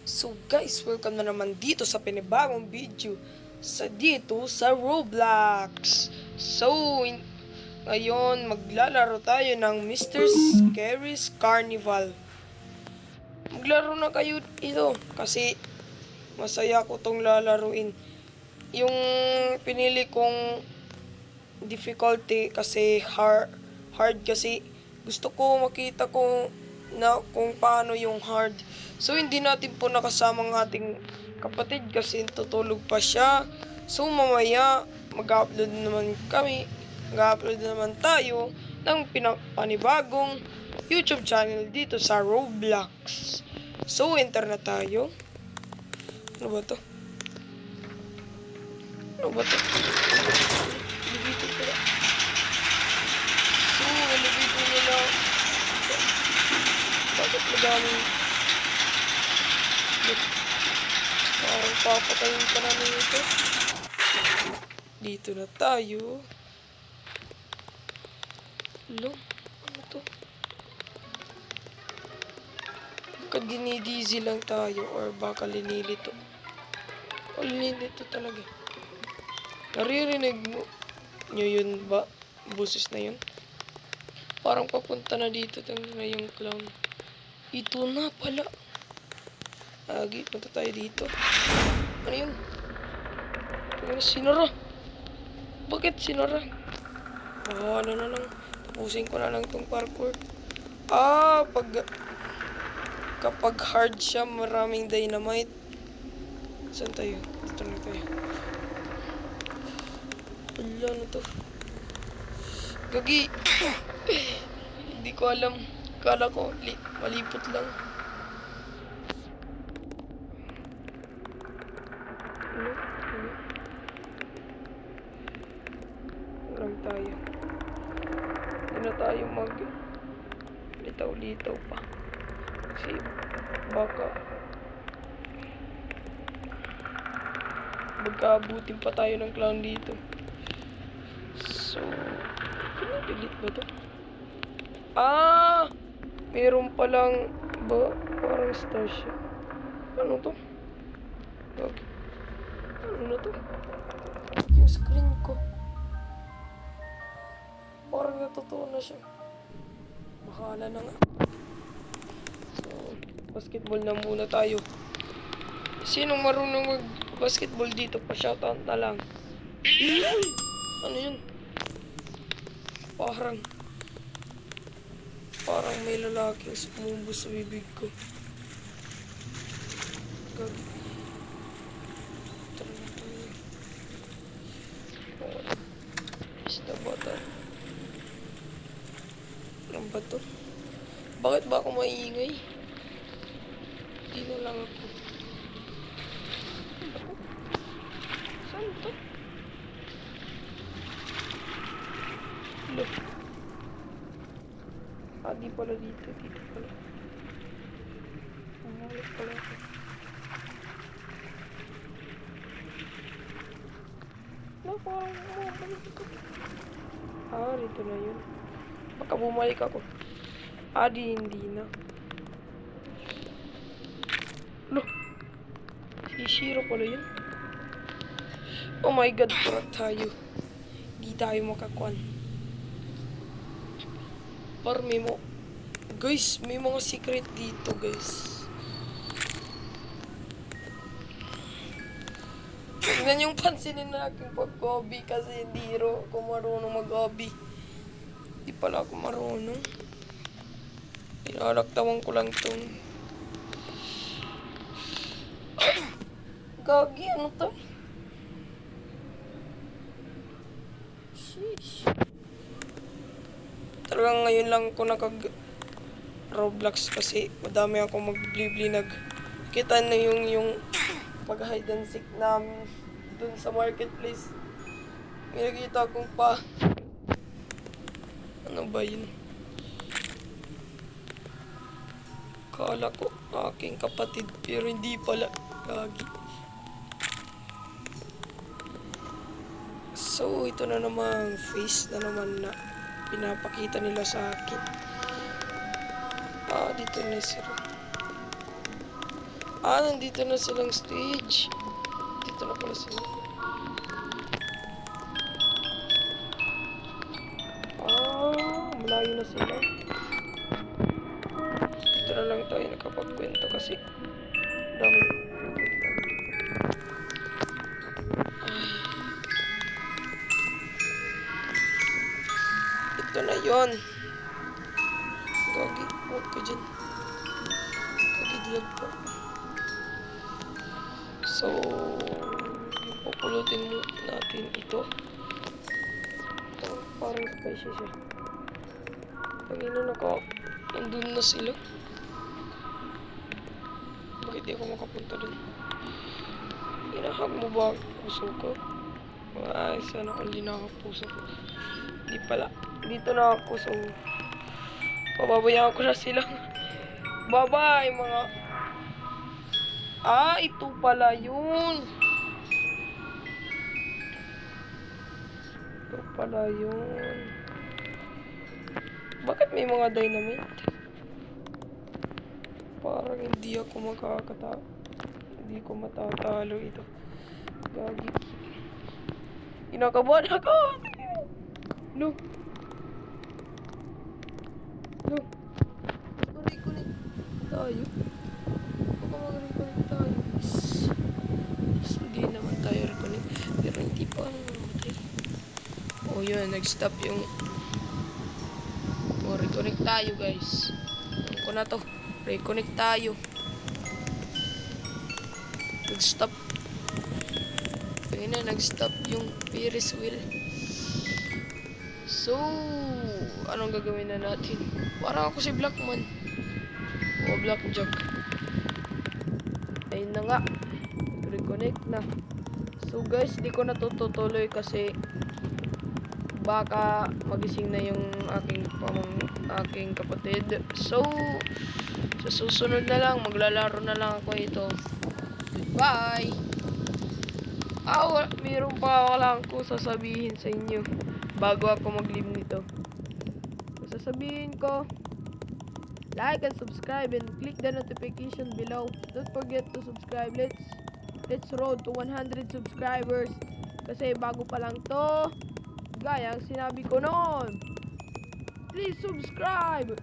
So guys, welcome na naman dito sa panibagong video sa Roblox. Ngayon maglalaro tayo ng Mr. Scary's Carnival. Maglaro na kayo ito kasi masaya ko tong lalaruin. Yung pinili kong difficulty kasi hard kasi gusto ko makita ko na kung paano yung hard. So hindi natin po nakasama ang ating kapatid kasi tutulog pa siya. So mamaya mag-upload naman tayo ng panibagong YouTube channel dito sa Roblox. So enter na tayo. Ano ba to? Elevator pala. So elevator nila. Bakit madaming parang papatayin ka namin ito. Dito na tayo. Hello? Ano to? Baka dinidizi lang tayo or baka linilito. O linilito talaga. Naririnig mo nyo yun ba? Boses na yun? Parang papunta na dito na yung clown. Ito na pala. Agi, punta tayo dito. Ano yun? Sinara. Bakit sinara? Ano na lang. Tapusin ko na lang tong parkour. Kapag hard siya, maraming dynamite. Saan tayo? Dito na tayo. Wala na to. Gagi. Hindi ko alam. Kala ko, malipot lang. Lang tayo. Hindi na tayo litaw-litaw pa. Kasi baka magkaabutin pa tayo ng clown dito. So, delete ba to? Meron palang parang star siya. Ano to? Okay. Ano na to? Yung screen ko. Parang natotoo na siya. Bahala na nga. So, basketball na muna tayo. Sinong marunong mag-basketball dito? Pa-shoutout na lang. Ano yun? Parang may lalaking sumubos sa bibig ko. Isda ba ito? Ano ba ito? Bakit ba ako maingay? Hindi na lang ako. Saan ito? Look. Di pala dito. Dito pala. Umalit pala ako. Parang bumalik ako. Dito na yun. Baka bumalik ako. Hindi na. Si Shiro pala yun. Oh my god, parat tayo. Hindi tayo makakuan. Guys, may mga secret dito, guys. Tingnan yung pansinin na aking pag-hobby kasi hindi ako marunong mag-hobby. Hindi pala ako marunong. Pinalaktawan ko lang itong gagi, ano to? Sheesh. Talagang ngayon lang ako Roblox kasi madami ako mag-blibli kita na yung pag-hide and seek namin dun sa marketplace. May nakita akong ano ba yun? Kala ko aking kapatid pero hindi pala. Gagi. So ito na naman face na naman na pinapakita nila sa akin. Dito na sila. Nandito na silang stage. Dito na pala sila. Malayo na sila. Dito na lang tayo nakapagkwento kasi dami. Ito na yon. Gagi, huwag ka dyan. Kagidlag pa. So, pupulutin mo natin ito. Ito, parang spicy siya. Pagino nandun na sila. Bakit di ako makapunta dun? Inahag mo ba ang puso ko? Ay, sana kung di nakapuso ko. Di pala. Dito na ako, so pababayaan ko na sila. Bye-bye, mga... ito pala yun. Ito pala yun. Bakit may mga dynamite? Parang hindi ako hindi ko matatalo ito. Gagi. Kinakabahan ako! No. No. Reconnect tayo. Baka mag-reconnect tayo. So, di naman tayo reconnect. Pero hindi pa namatay. Oh, yun. Nag-stop yung... Oh, reconnect tayo, guys. Alam ko na to. Reconnect tayo. Nag-stop. Kaya na, nag-stop yung Ferris wheel. So, anong gagawin na natin? Parang ako si Blackman. O, Blackjack. Ayun na nga. Reconnect na. So, guys, di ko natutuloy kasi baka magising na yung aking kapatid. So, sa susunod na lang, maglalaro na lang ako ito. Bye! Mayroon pa ako lang ko sasabihin sa inyo bago ako mag-leave nito. Sasabihin ko, like and subscribe and click the notification below. Don't forget to subscribe. Let's road to 100 subscribers. Kasi bago pa lang to. Gaya ang sinabi ko noon. Please subscribe!